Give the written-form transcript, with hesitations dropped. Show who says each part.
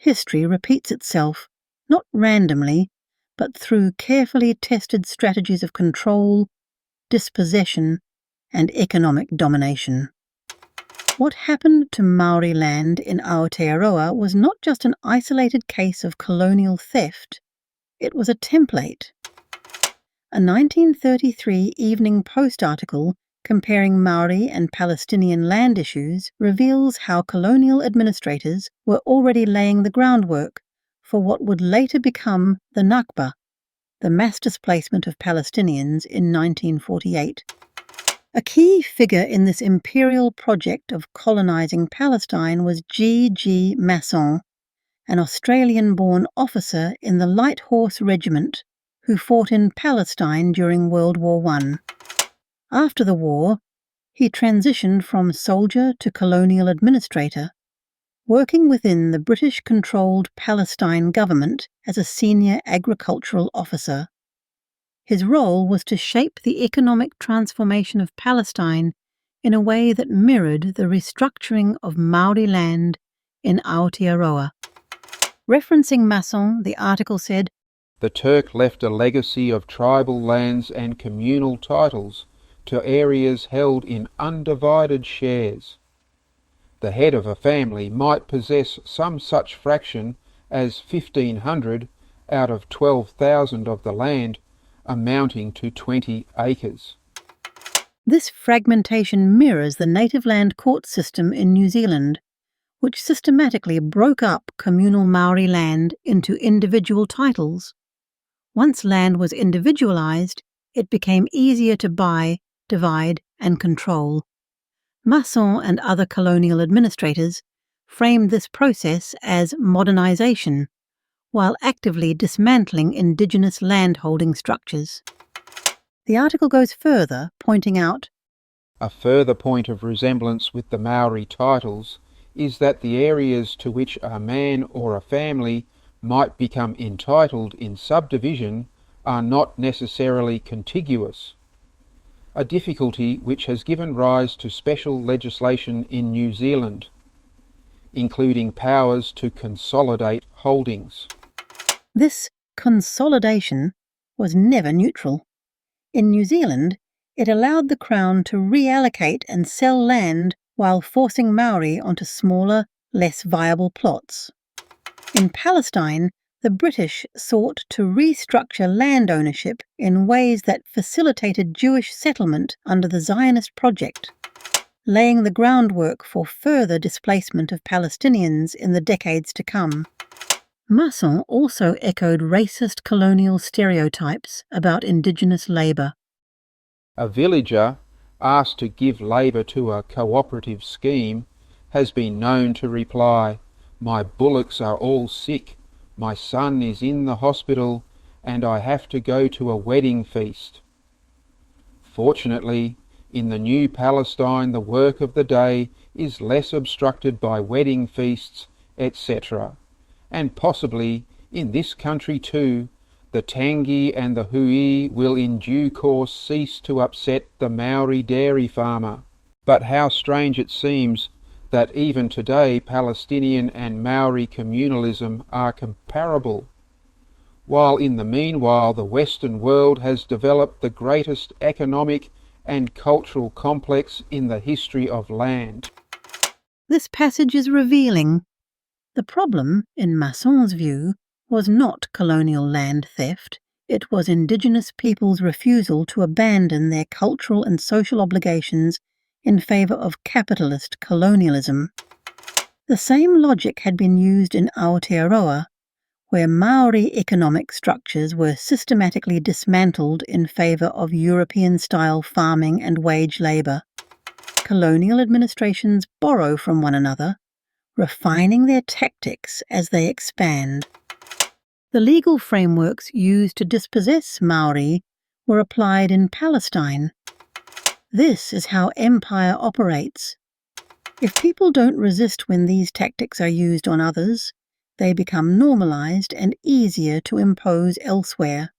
Speaker 1: history repeats itself, not randomly, but through carefully tested strategies of control, dispossession, and economic domination. What happened to Māori land in Aotearoa was not just an isolated case of colonial theft, it was a template. A 1933 Evening Post article comparing Māori and Palestinian land issues reveals how colonial administrators were already laying the groundwork for what would later become the Nakba, the mass displacement of Palestinians in 1948. A key figure in this imperial project of colonizing Palestine was G. Masson, an Australian-born officer in the Light Horse Regiment who fought in Palestine during World War I. After the war, he transitioned from soldier to colonial administrator, working within the British-controlled Palestine government as a senior agricultural officer. His role was to shape the economic transformation of Palestine in a way that mirrored the restructuring of Māori land in Aotearoa. Referencing Masson, the article said,
Speaker 2: "The Turk left a legacy of tribal lands and communal titles to areas held in undivided shares. The head of a family might possess some such fraction as 1,500 out of 12,000 of the land, amounting to 20 acres.
Speaker 1: This fragmentation mirrors the native land court system in New Zealand, which systematically broke up communal Māori land into individual titles. Once land was individualized, it became easier to buy, divide, and control. Masson and other colonial administrators framed this process as modernization, while actively dismantling indigenous landholding structures. The article goes further, pointing out,
Speaker 2: "A further point of resemblance with the Maori titles is that the areas to which a man or a family might become entitled in subdivision are not necessarily contiguous, a difficulty which has given rise to special legislation in New Zealand, including powers to consolidate holdings."
Speaker 1: This consolidation was never neutral. In New Zealand, it allowed the Crown to reallocate and sell land while forcing Māori onto smaller, less viable plots. In Palestine, the British sought to restructure land ownership in ways that facilitated Jewish settlement under the Zionist project, laying the groundwork for further displacement of Palestinians in the decades to come. Masson also echoed racist colonial stereotypes about indigenous labour.
Speaker 2: "A villager asked to give labour to a cooperative scheme has been known to reply, 'My bullocks are all sick, my son is in the hospital, and I have to go to a wedding feast.' Fortunately, in the new Palestine the work of the day is less obstructed by wedding feasts, etc. And possibly, in this country too, the tangi and the hui will in due course cease to upset the Maori dairy farmer. But how strange it seems that even today Palestinian and Maori communalism are comparable, while in the meanwhile the Western world has developed the greatest economic and cultural complex in the history of land."
Speaker 1: This passage is revealing. The problem, in Masson's view, was not colonial land theft, it was indigenous peoples' refusal to abandon their cultural and social obligations in favour of capitalist colonialism. The same logic had been used in Aotearoa, where Māori economic structures were systematically dismantled in favour of European-style farming and wage labour. Colonial administrations borrow from one another, refining their tactics as they expand. The legal frameworks used to dispossess Māori were applied in Palestine. This is how empire operates. If people don't resist when these tactics are used on others, they become normalized and easier to impose elsewhere.